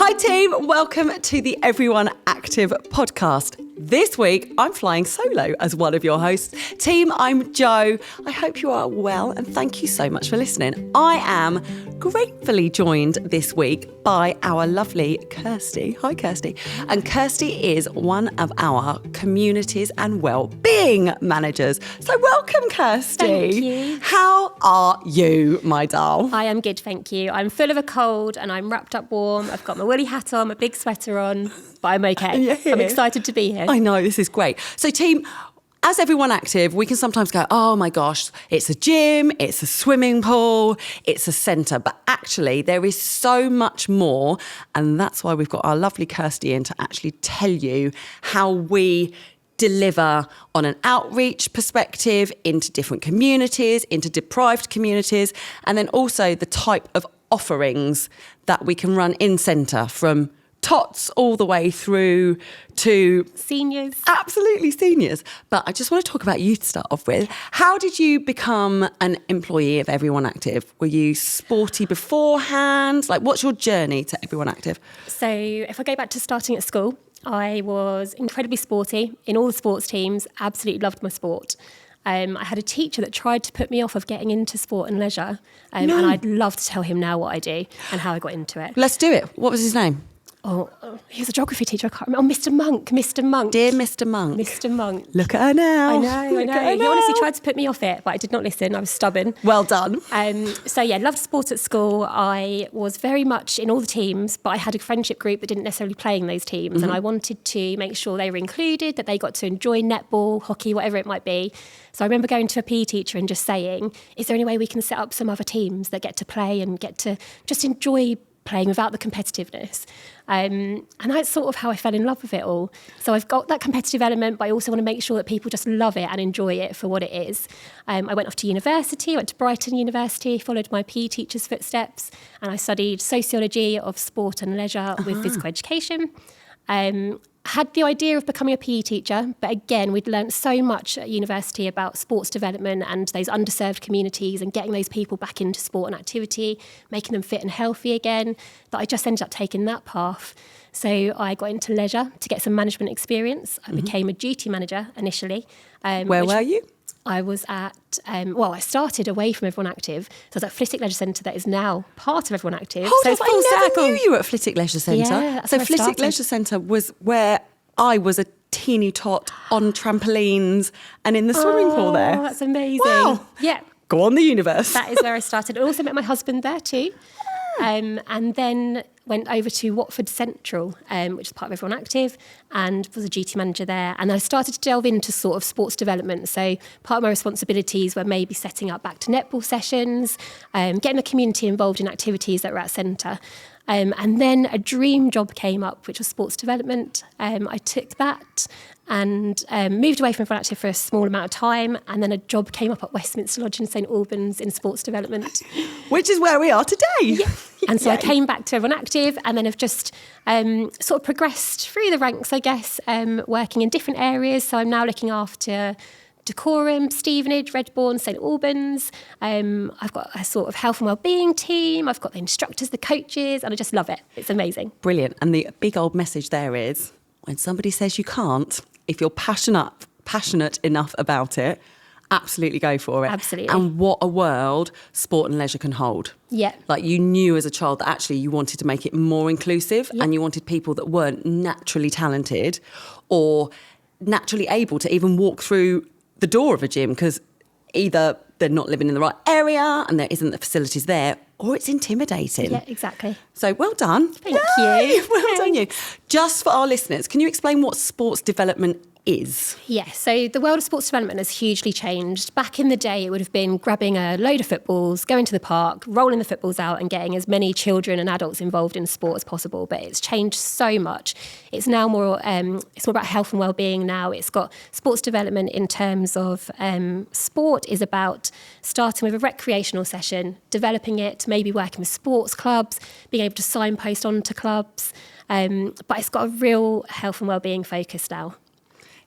Hi team, welcome to the Everyone Active podcast. This week, I'm flying solo as one of your hosts. Team, I'm Jo. I hope you are well and thank you so much for listening. I am gratefully joined this week by our lovely Kirsty. Hi Kirsty. And Kirsty is one of our communities and wellbeing managers. So welcome Kirsty. Thank you. How are you, my doll? I am good, thank you. I'm full of a cold and I'm wrapped up warm. I've got my woolly hat on, my big sweater on, but I'm okay. Yeah. I'm excited to be here. I know, this is great. So team, as Everyone Active, we can sometimes go, oh my gosh, it's a gym, it's a swimming pool, it's a centre. But actually, there is so much more. And that's why we've got our lovely Kirsty in to actually tell you how we deliver on an outreach perspective into different communities, into deprived communities, and then also the type of offerings that we can run in centre from tots all the way through to Seniors. Absolutely seniors. But I just want to talk about you to start off with. How did you become an employee of Everyone Active? Were you sporty beforehand? Like, what's your journey to Everyone Active? So if I go back to starting at school, I was incredibly sporty in all the sports teams, absolutely loved my sport. I had a teacher that tried to put me off of getting into sport and leisure, and I'd love to tell him now what I do and how I got into it. Let's do it. What was his name? Oh, he was a geography teacher. I can't remember. Oh, Mr. Monk. Dear Mr. Monk. Mr. Monk. Look at her now. I know. He honestly tried to put me off it, but I did not listen. I was stubborn. Well done. So yeah, loved sport at school. I was very much in all the teams, but I had a friendship group that didn't necessarily play in those teams. And I wanted to make sure they were included, that they got to enjoy netball, hockey, whatever it might be. So I remember going to a PE teacher and just saying, is there any way we can set up some other teams that get to play and get to just enjoy playing without the competitiveness. And that's sort of how I fell in love with it all. So I've got that competitive element, but I also want to make sure that people just love it and enjoy it for what it is. I went off to university, went to Brighton University, followed my PE teacher's footsteps, and I studied sociology of sport and leisure with physical education. Had the idea of becoming a PE teacher, but again, we'd learnt so much at university about sports development and those underserved communities and getting those people back into sport and activity, making them fit and healthy again, that I just ended up taking that path. So I got into leisure to get some management experience. I became a duty manager initially. Where were you? I was at, I started away from Everyone Active. So I was at Fantasic Leisure Centre that is now part of Everyone Active. Hold so on, I never knew you were at Fantasic Leisure Centre. Yeah, that's so where I Fantasic started. Leisure Centre was where I was a teeny tot on trampolines and in the swimming pool there. Oh, that's amazing. Wow. Yeah. Go on the universe. That is where I started. I also met my husband there too. And then went over to Watford Central, which is part of Everyone Active, and was a duty manager there. And I started to delve into sort of sports development. So part of my responsibilities were maybe setting up back to netball sessions, getting the community involved in activities that were at centre. And then a dream job came up, which was sports development. I took that and moved away from Everyone Active for a small amount of time. And then a job came up at Westminster Lodge in St Albans in sports development. Which is where we are today. Yeah. And so I came back to Everyone Active and then have just sort of progressed through the ranks, I guess, working in different areas. So I'm now looking after Decorum, Stevenage, Redbourne, St Albans. I've got a sort of health and wellbeing team. I've got the instructors, the coaches, and I just love it. It's amazing. Brilliant. And the big old message there is, when somebody says you can't, if you're passionate enough about it, absolutely go for it. Absolutely. And what a world sport and leisure can hold. Yeah. Like you knew as a child that actually you wanted to make it more inclusive and you wanted people that weren't naturally talented or naturally able to even walk through the door of a gym because either they're not living in the right area and there isn't the facilities there or it's intimidating. Yeah, exactly. So well done. Thank Yay! you. Well done you. Just for our listeners, can you explain what sports development is? Yeah, so the world of sports development has hugely changed. Back in the day, it would have been grabbing a load of footballs, going to the park, rolling the footballs out and getting as many children and adults involved in sport as possible. But it's changed so much. It's now more, it's more about health and wellbeing now. It's got sports development in terms of sport is about starting with a recreational session, developing it, maybe working with sports clubs, being able to signpost onto clubs. But it's got a real health and wellbeing focus now.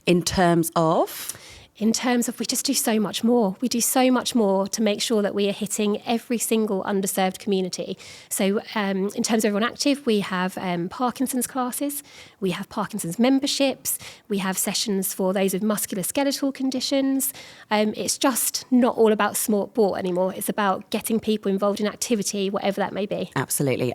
In terms of? In terms of, we just do so much more. We do so much more to make sure that we are hitting every single underserved community. So in terms of Everyone Active, we have Parkinson's classes, we have Parkinson's memberships, we have sessions for those with musculoskeletal conditions. It's just not all about sport anymore. It's about getting people involved in activity, whatever that may be. Absolutely.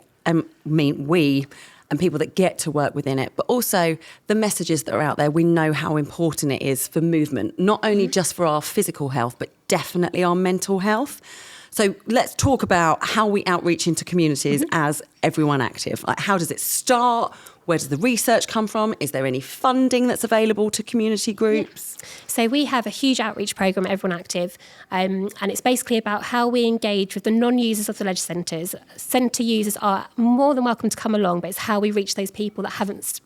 We and people that get to work within it, but also the messages that are out there. We know how important it is for movement, not only just for our physical health, but definitely our mental health. So let's talk about how we outreach into communities as Everyone Active. Like, how does it start? Where does the research come from? Is there any funding that's available to community groups? Yeah. So we have a huge outreach programme at Everyone Active, and it's basically about how we engage with the non-users of the leisure centres. Centre users are more than welcome to come along, but it's how we reach those people that haven't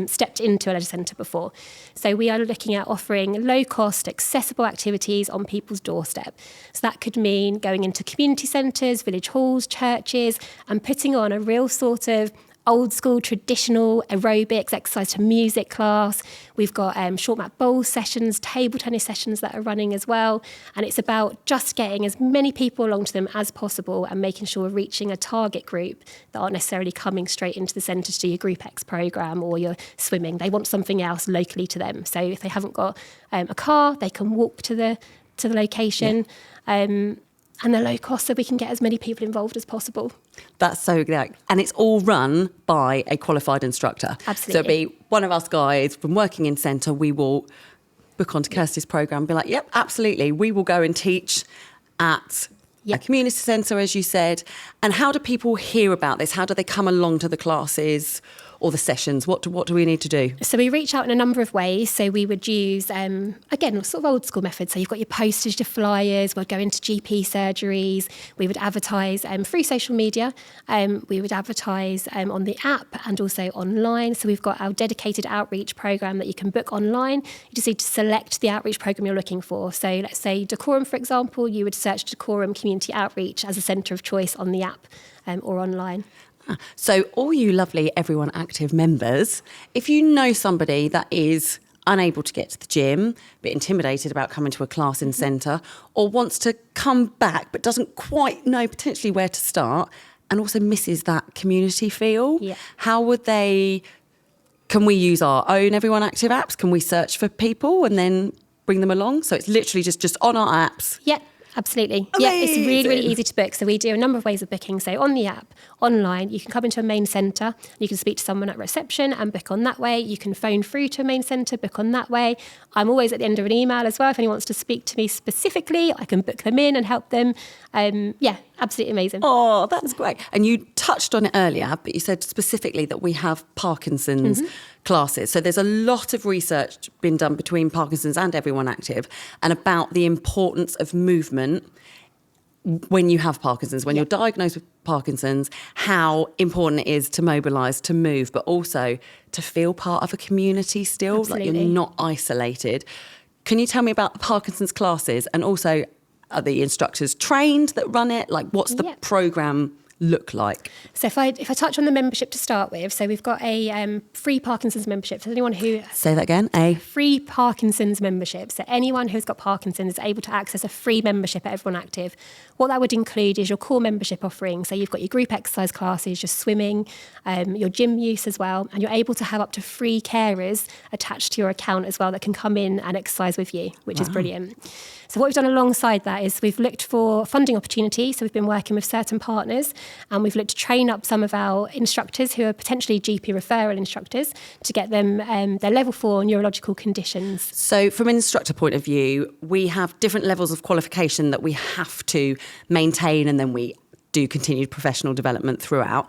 stepped into a leisure centre before. So we are looking at offering low-cost, accessible activities on people's doorstep. So that could mean going into community centres, village halls, churches, and putting on a real sort of old school traditional aerobics, exercise to music class. We've got short mat bowl sessions, table tennis sessions that are running as well. And it's about just getting as many people along to them as possible and making sure we're reaching a target group that aren't necessarily coming straight into the centre to do your Group X programme or your swimming. They want something else locally to them. So if they haven't got a car, they can walk to the location. Yeah. And they're low cost, so we can get as many people involved as possible. That's so good. And it's all run by a qualified instructor. Absolutely. So it'll be one of us guys from working in centre. We will book onto Kirsty's programme and be like, yep, absolutely. We will go and teach at a community centre, as you said. And how do people hear about this? How do they come along to the classes or the sessions? What do we need to do? So we reach out in a number of ways. So we would use, again, sort of old school methods. So you've got your postage to flyers. We'll go into GP surgeries. We would advertise through social media. We would advertise on the app and also online. So we've got our dedicated outreach programme that you can book online. You just need to select the outreach programme you're looking for. So let's say Decorum, for example, you would search Decorum Community Outreach as a centre of choice on the app or online. So all you lovely Everyone Active members, if you know somebody that is unable to get to the gym, a bit intimidated about coming to a class in centre, or wants to come back but doesn't quite know potentially where to start and also misses that community feel, how would they... Can we use our own Everyone Active apps? Can we search for people and then bring them along? So it's literally just on our apps? Yep. Absolutely. Amazing. Yeah, it's really, really easy to book. So we do a number of ways of booking. So on the app, online, you can come into a main centre, you can speak to someone at reception and book on that way. You can phone through to a main centre, book on that way. I'm always at the end of an email as well. If anyone wants to speak to me specifically, I can book them in and help them. Absolutely amazing. Oh, that's great. And you touched on it earlier, but you said specifically that we have Parkinson's classes. So there's a lot of research been done between Parkinson's and Everyone Active and about the importance of movement when you have Parkinson's, when you're diagnosed with Parkinson's, how important it is to mobilise, to move, but also to feel part of a community still, like you're not isolated. Can you tell me about the Parkinson's classes and also are the instructors trained that run it? Like what's the programme look like? So if I touch on the membership to start with, so we've got a free Parkinson's membership. So anyone who... Say that again, free Parkinson's membership. So anyone who's got Parkinson's is able to access a free membership at Everyone Active. What that would include is your core membership offering. So you've got your group exercise classes, your swimming, your gym use as well. And you're able to have up to 3 carers attached to your account as well that can come in and exercise with you, which is brilliant. So what we've done alongside that is we've looked for funding opportunities. So we've been working with certain partners and we've looked to train up some of our instructors who are potentially GP referral instructors to get them their level 4 neurological conditions. So from an instructor point of view, we have different levels of qualification that we have to maintain and then we do continued professional development throughout.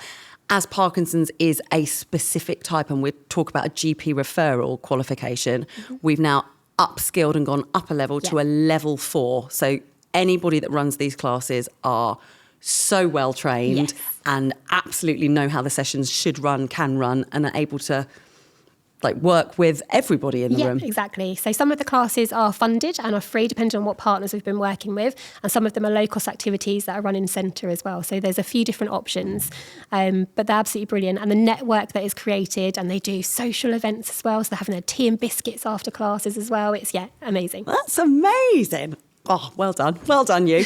As Parkinson's is a specific type and we talk about a GP referral qualification, we've now upskilled and gone up a level to a level 4. So anybody that runs these classes are so well trained and absolutely know how the sessions should run, can run, and are able to like work with everybody in the room. Yeah, exactly. So some of the classes are funded and are free depending on what partners we've been working with, and some of them are low-cost activities that are run in centre as well. So there's a few different options, but they're absolutely brilliant. And the network that is created, and they do social events as well, so they're having their tea and biscuits after classes as well. It's, amazing. That's amazing. Oh, well done you.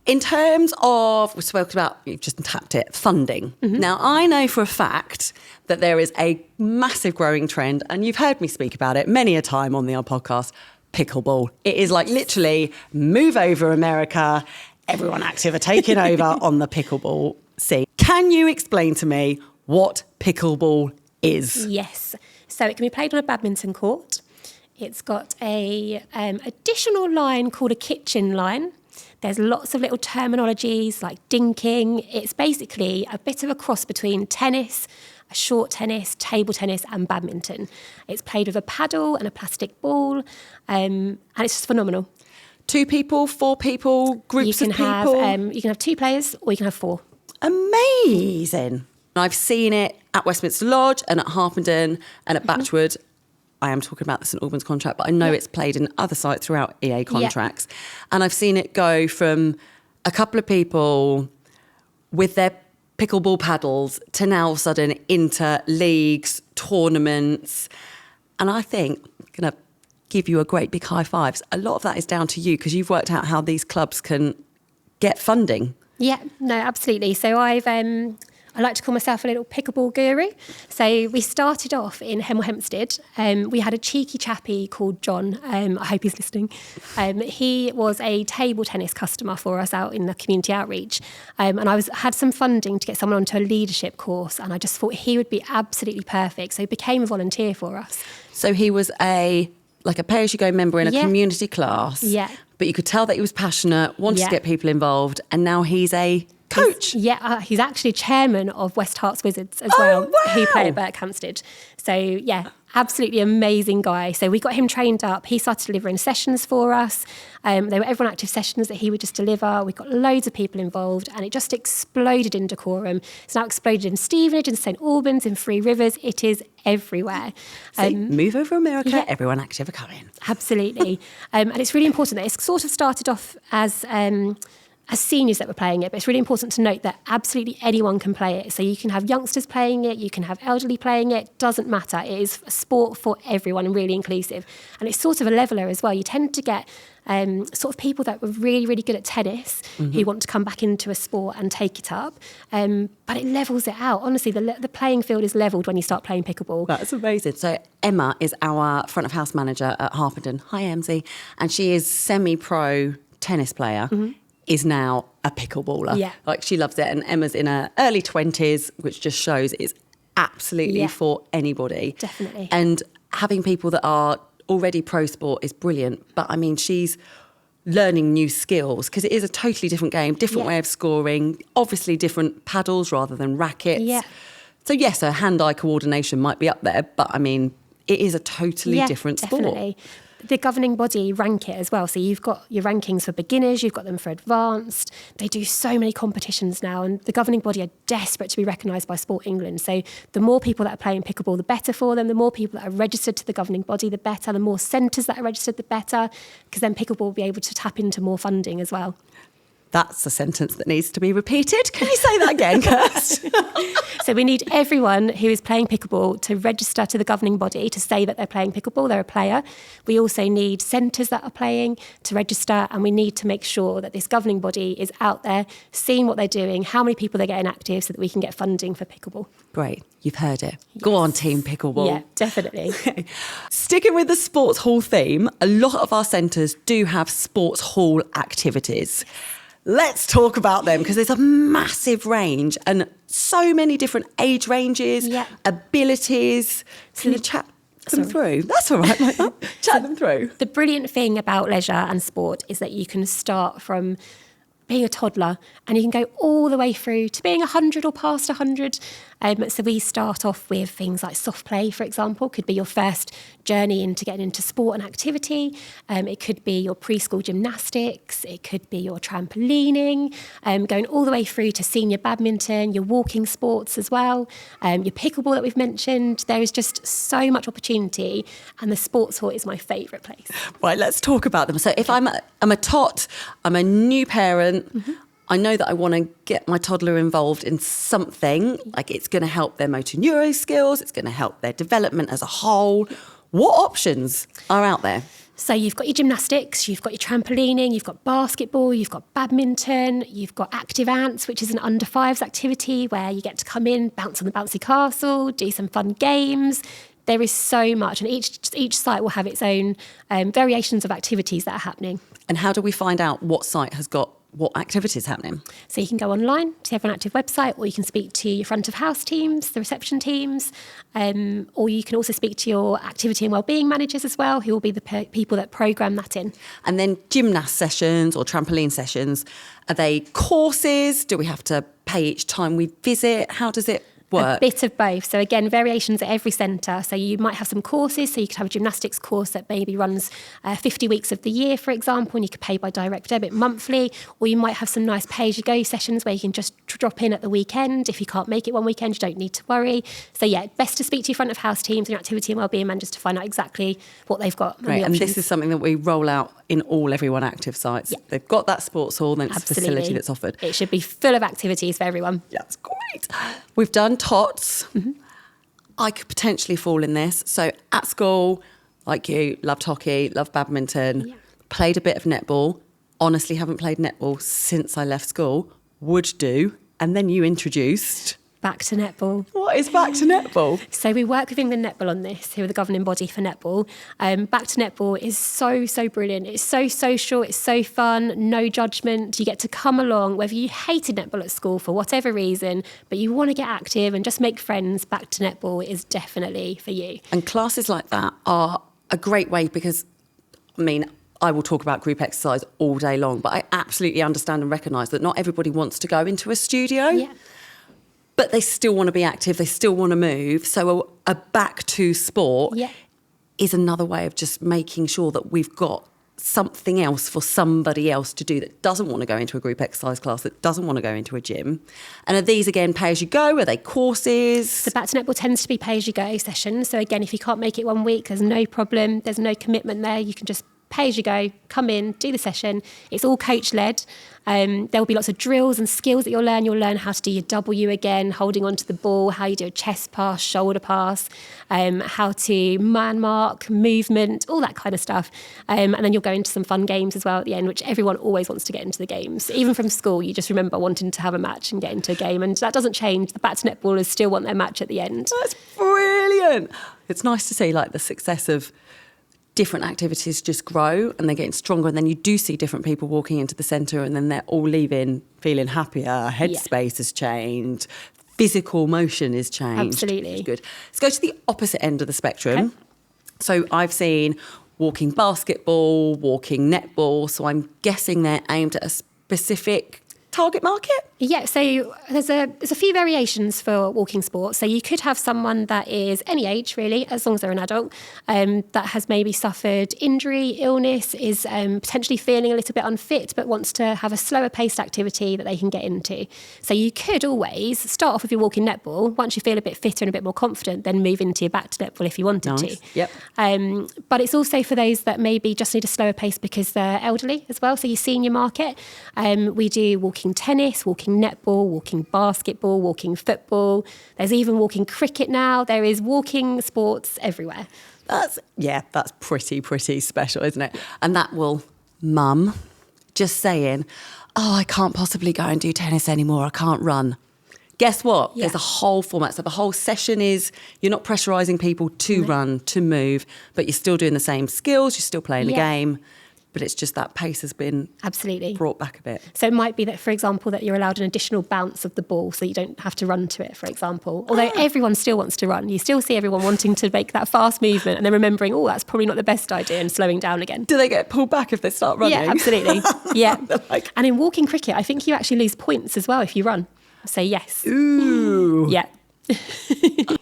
In terms of, we spoke about, you've just tapped it, funding. Mm-hmm. Now, I know for a fact that there is a massive growing trend, and you've heard me speak about it many a time on the podcast, pickleball. It is like literally move over America, everyone active are taking over on the pickleball scene. Can you explain to me what pickleball is? Yes. So it can be played on a badminton court. It's got a additional line called a kitchen line. There's lots of little terminologies like dinking. It's basically a bit of a cross between tennis, a short tennis, table tennis and badminton. It's played with a paddle and a plastic ball, and it's just phenomenal. 2 people, 4 people, groups of people? You can have 2 players or you can have 4. Amazing. I've seen it at Westminster Lodge and at Harpenden and at Batchwood. I am talking about the St Albans contract, but I know it's played in other sites throughout EA contracts. Yeah. And I've seen it go from a couple of people with their pickleball paddles to now all of a sudden into leagues, tournaments. And I think, I'm going to give you a great big high fives. A lot of that is down to you because you've worked out how these clubs can get funding. Yeah, no, absolutely. So I like to call myself a little pickleball guru. So we started off in Hemel Hempstead. We had a cheeky chappie called John. I hope he's listening. He was a table tennis customer for us out in the community outreach. And I had some funding to get someone onto a leadership course. And I just thought he would be absolutely perfect. So he became a volunteer for us. So he was a pay-as-you-go member in a community class. Yeah. But you could tell that he was passionate, wanted to get people involved. And now he's a coach. He's actually chairman of West Herts Wizards as well, who play at Berkhamsted. So, absolutely amazing guy. So we got him trained up. He started delivering sessions for us. They were everyone active sessions that he would just deliver. We got loads of people involved and it just exploded in Dacorum. It's now exploded in Stevenage, in St Albans, in Three Rivers. It is everywhere. Move over America, everyone active are coming. Absolutely. And it's really important that it's sort of started off as seniors that were playing it, but it's really important to note that absolutely anyone can play it. So you can have youngsters playing it, you can have elderly playing it, doesn't matter. It is a sport for everyone and really inclusive. And it's sort of a leveller as well. You tend to get sort of people that were really, really good at tennis who want to come back into a sport and take it up. But it levels it out. Honestly, the playing field is levelled when you start playing pickleball. That's amazing. So Emma is our front of house manager at Harpenden. Hi, Emsy. And she is semi-pro tennis player. Is now a pickleballer. Yeah. Like she loves it. And Emma's in her early 20s, which just shows it's absolutely for anybody. Definitely. And having people that are already pro sport is brilliant. But I mean, she's learning new skills because it is a totally different game, different way of scoring, obviously different paddles rather than rackets. Yeah. So yes, her hand-eye coordination might be up there, but I mean, it is a totally different sport. Definitely. The governing body rank it as well. So you've got your rankings for beginners, you've got them for advanced. They do so many competitions now and the governing body are desperate to be recognised by Sport England. So the more people that are playing pickleball, the better for them. The more people that are registered to the governing body, the better. The more centres that are registered, the better. Because then pickleball will be able to tap into more funding as well. That's a sentence that needs to be repeated. Can you say that again, Kirst? So we need everyone who is playing pickleball to register to the governing body to say that they're playing pickleball, they're a player. We also need centres that are playing to register, and we need to make sure that this governing body is out there, seeing what they're doing, how many people they're getting active so that we can get funding for pickleball. Great. You've heard it. Yes. Go on, Team Pickleball. Yeah, definitely. Sticking with the sports hall theme, a lot of our centres do have sports hall activities. Let's talk about them because there's a massive range and so many different age ranges, abilities. Can you chat them through? That's all right. Chat them through. The brilliant thing about leisure and sport is that you can start from being a toddler, and you can go all the way through to being 100 or past 100. So we start off with things like soft play, for example, could be your first journey into getting into sport and activity. It could be your preschool gymnastics. It could be your trampolining, going all the way through to senior badminton, your walking sports as well, your pickleball that we've mentioned. There is just so much opportunity, and the sports hall is my favourite place. Right, let's talk about them. So if I'm a tot, I'm a new parent, I know that I want to get my toddler involved in something, like it's going to help their motor neuro skills, it's going to help their development as a whole. What options are out there? So you've got your gymnastics, you've got your trampolining, you've got basketball, you've got badminton, you've got active ants, which is an under fives activity where you get to come in, bounce on the bouncy castle, do some fun games. There is so much, and each site will have its own variations of activities that are happening. And how do we find out what site has got what activities happening? So you can go online to Everyone Active website, or you can speak to your front of house teams, the reception teams, or you can also speak to your activity and wellbeing managers as well, who will be the people that program that in. And then gymnast sessions or trampoline sessions, are they courses? Do we have to pay each time we visit? How does it work? A bit of both. So again, variations at every centre. So you might have some courses. So you could have a gymnastics course that maybe runs 50 weeks of the year, for example, and you could pay by direct debit monthly. Or you might have some nice pay-as-you-go sessions where you can just drop in at the weekend. If you can't make it one weekend, you don't need to worry. So yeah, best to speak to your front of house teams and your activity and wellbeing managers to find out exactly what they've got. Right, and this is something that we roll out in all Everyone Active sites. Yeah. They've got that sports hall, then it's a facility that's offered. It should be full of activities for everyone. Yeah, that's great. We've done tots. I could potentially fall in this. So at school, like you, loved hockey, loved badminton, played a bit of netball. Honestly, haven't played netball since I left school. Would do. And then you introduced... Back to netball. What is Back to netball? So we work with England Netball on this, who are the governing body for netball. Back to netball is so brilliant. It's so social, it's so fun, no judgment. You get to come along, whether you hated netball at school for whatever reason, but you want to get active and just make friends. Back to netball is definitely for you. And classes like that are a great way because, I mean, I will talk about group exercise all day long, but I absolutely understand and recognise that not everybody wants to go into a studio. Yeah. But they still want to be active, they still want to move. So a back to sport is another way of just making sure that we've got something else for somebody else to do that doesn't want to go into a group exercise class, that doesn't want to go into a gym. And are these, again, pay-as-you-go? Are they courses? So Back to netball tends to be pay-as-you-go sessions. So again, if you can't make it one week, there's no problem. There's no commitment there. You can just pay as you go, come in, do the session. It's all coach-led. There will be lots of drills and skills that you'll learn. You'll learn how to do your W again, holding onto the ball, how you do a chest pass, shoulder pass, how to man mark, movement, all that kind of stuff. And then you'll go into some fun games as well at the end, which everyone always wants to get into the games. Even from school, you just remember wanting to have a match and get into a game. And that doesn't change. The Back to netballers still want their match at the end. That's brilliant. It's nice to see like the success of different activities just grow and they're getting stronger, and then you do see different people walking into the centre and then they're all leaving feeling happier, headspace has changed, physical motion is changed. Absolutely. Which is good. Let's go to the opposite end of the spectrum. Okay. So I've seen walking basketball, walking netball, so I'm guessing they're aimed at a specific target market? Yeah, so there's a few variations for walking sports. So you could have someone that is any age, really, as long as they're an adult, that has maybe suffered injury, illness, is potentially feeling a little bit unfit, but wants to have a slower paced activity that they can get into. So you could always start off with your walking netball. Once you feel a bit fitter and a bit more confident, then move into your back to netball if you wanted to. Yep. But it's also for those that maybe just need a slower pace because they're elderly as well. So your senior market, we do walking tennis, walking netball, walking basketball, walking football. There's even walking cricket now. There is walking sports everywhere. That's pretty special, isn't it? And that will, mum, just saying, oh, I can't possibly go and do tennis anymore. I can't run. Guess what? Yeah. There's a whole format. So the whole session is, you're not pressurising people to run, to move, but you're still doing the same skills. You're still playing the game. but it's just that pace has been Absolutely brought back a bit. So it might be that, for example, that you're allowed an additional bounce of the ball so you don't have to run to it, for example. Although everyone still wants to run. You still see everyone wanting to make that fast movement and then remembering, oh, that's probably not the best idea, and slowing down again. Do they get pulled back if they start running? Yeah, absolutely. Yeah. Like, and in walking cricket, I think you actually lose points as well if you run. So yes. ooh. Yeah.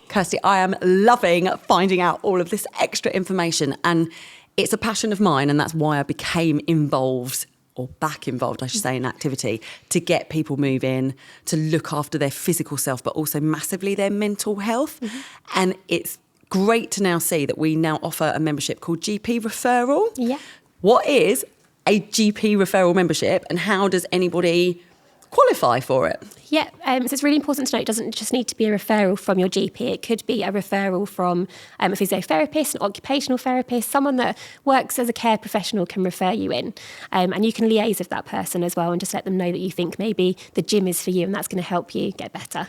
Kirsty, I am loving finding out all of this extra information, and it's a passion of mine, and that's why I became involved, or back involved, I should say, in activity, to get people moving, to look after their physical self, but also massively their mental health. And it's great to now see that we now offer a membership called GP Referral. Yeah. What is a GP Referral membership, and how does anybody qualify for it? Yeah, so it's really important to note it doesn't just need to be a referral from your GP. It could be a referral from a physiotherapist, an occupational therapist, someone that works as a care professional can refer you in. And you can liaise with that person as well and just let them know that you think maybe the gym is for you and that's going to help you get better.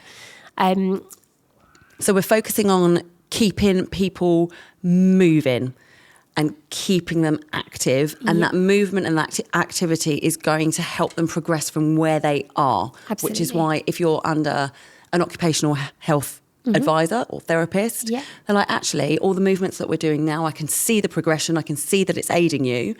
So we're focusing on keeping people moving and keeping them active, and that movement and that activity is going to help them progress from where they are. Absolutely. Which is why if you're under an occupational health advisor or therapist, Yeah. they're like, actually, all the movements that we're doing now, I can see the progression, I can see that it's aiding you.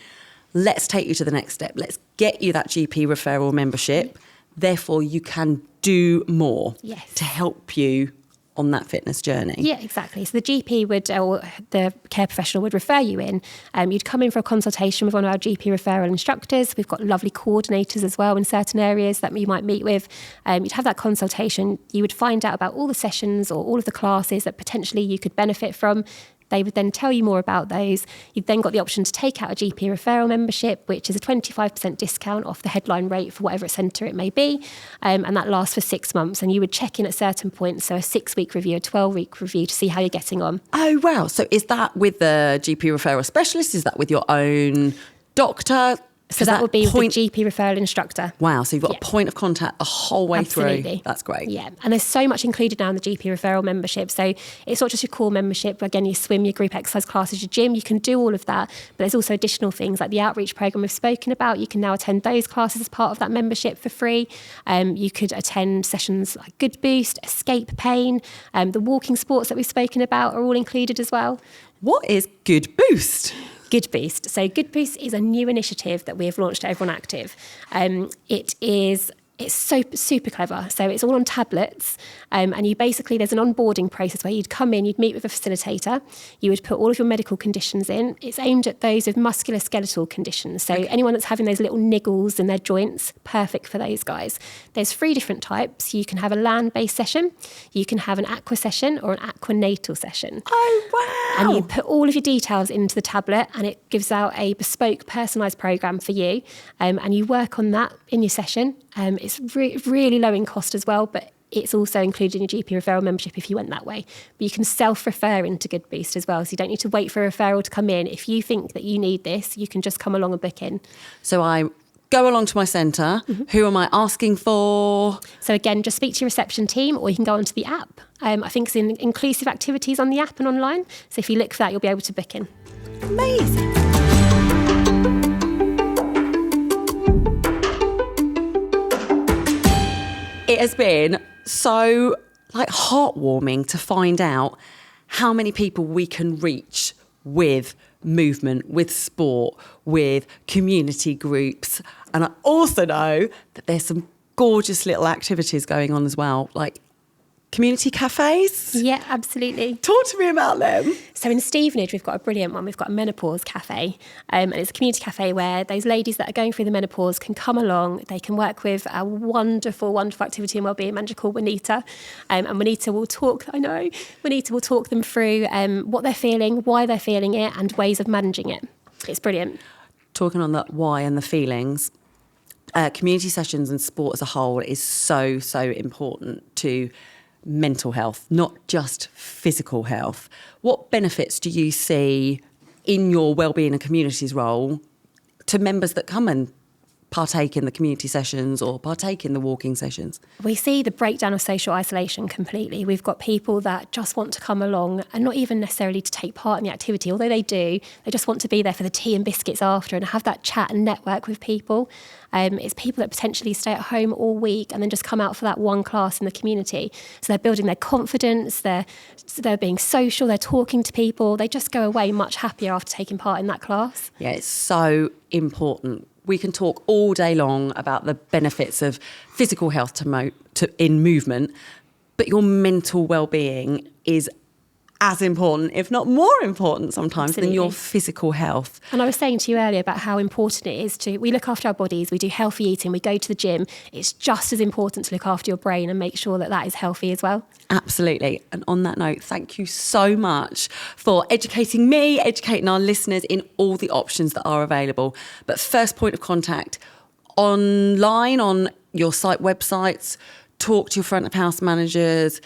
Let's take you to the next step. Let's get you that GP referral membership. Therefore, you can do more to help you on that fitness journey. Yeah, exactly. So the GP would, or the care professional would refer you in. You'd come in for a consultation with one of our GP referral instructors. We've got lovely coordinators as well in certain areas that you might meet with. You'd have that consultation. You would find out about all the sessions or all of the classes that potentially you could benefit from. They would then tell you more about those. You've then got the option to take out a GP referral membership, which is a 25% discount off the headline rate for whatever centre it may be. And that lasts for 6 months. And you would check in at certain points, so a 6-week review, a 12-week review to see how you're getting on. Oh, wow. So is that with the GP referral specialist? Is that with your own doctor? So that would be with the GP referral instructor. Wow, so you've got a point of contact the whole way Absolutely. through. That's great. Yeah, and there's so much included now in the GP referral membership. So it's not just your core membership. Again, your swim, your group exercise classes, your gym, you can do all of that. But there's also additional things like the outreach programme we've spoken about. You can now attend those classes as part of that membership for free. You could attend sessions like Good Boost, Escape Pain. The walking sports that we've spoken about are all included as well. What is Good Boost? Good Boost. So Good Boost is a new initiative that we have launched at Everyone Active. It's super clever. So it's all on tablets, and you basically, there's an onboarding process where you'd come in, you'd meet with a facilitator, you would put all of your medical conditions in. It's aimed at those with musculoskeletal conditions. So anyone that's having those little niggles in their joints, perfect for those guys. There's 3 different types. You can have a land-based session, you can have an aqua session, or an aquanatal session. Oh, wow. And you put all of your details into the tablet, and it gives out a bespoke, personalised programme for you. And you work on that in your session. It's really low in cost as well, but it's also included in your GP referral membership if you went that way. But you can self-refer into Good Boost as well, so you don't need to wait for a referral to come in. If you think that you need this, you can just come along and book in. So I go along to my centre. Who am I asking for? So again, just speak to your reception team, or you can go onto the app. I think it's in inclusive activities on the app and online. So if you look for that, you'll be able to book in. Amazing. It has been so heartwarming to find out how many people we can reach with movement, with sport, with community groups. And I also know that there's some gorgeous little activities going on as well, like community cafes. Yeah, absolutely. Talk to me about them. So in Stevenage, we've got a brilliant one. We've got a menopause cafe. And it's a community cafe where those ladies that are going through the menopause can come along. They can work with a wonderful activity and wellbeing manager called Juanita. And Juanita will talk, Juanita will talk them through what they're feeling, why they're feeling it, and ways of managing it. It's brilliant. Talking on that why and the feelings, community sessions and sport as a whole is so important to mental health, not just physical health. What benefits do you see in your wellbeing and communities role to members that come and partake in the community sessions or partake in the walking sessions? We see the breakdown of social isolation completely. We've got people that just want to come along and not even necessarily to take part in the activity, although they do. They just want to be there for the tea and biscuits after and have that chat and network with people. It's people that potentially stay at home all week and then just come out for that one class in the community. So they're building their confidence, they're being social, they're talking to people. They just go away much happier after taking part in that class. Yeah, it's so important. We can talk all day long about the benefits of physical health in movement, but your mental well-being is as important, if not more important sometimes, than your physical health. And I was saying to you earlier about how important it is we look after our bodies, we do healthy eating, we go to the gym. It's just as important to look after your brain and make sure that that is healthy as well. Absolutely. And on that note, thank you so much for educating me, educating our listeners in all the options that are available. But first point of contact, online, on your site websites, talk to your front of house managers,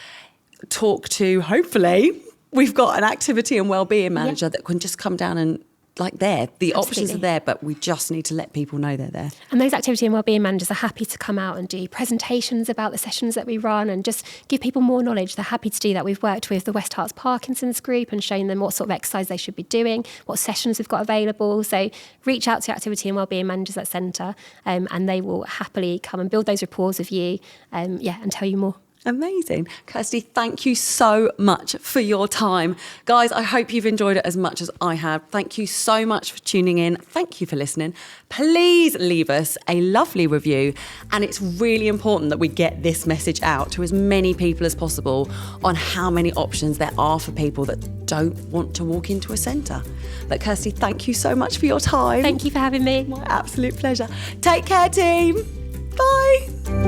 talk to, hopefully, we've got an activity and wellbeing manager that can just come down and the options are there, but we just need to let people know they're there. And those activity and wellbeing managers are happy to come out and do presentations about the sessions that we run and just give people more knowledge. They're happy to do that. We've worked with the West Herts Parkinson's group and shown them what sort of exercise they should be doing, what sessions we've got available. So reach out to activity and wellbeing managers at Centre and they will happily come and build those rapport with you and tell you more. Amazing. Kirsty, thank you so much for your time. Guys, I hope you've enjoyed it as much as I have. Thank you so much for tuning in. Thank you for listening. Please leave us a lovely review. And it's really important that we get this message out to as many people as possible on how many options there are for people that don't want to walk into a centre. But Kirsty, thank you so much for your time. Thank you for having me. My absolute pleasure. Take care, team. Bye.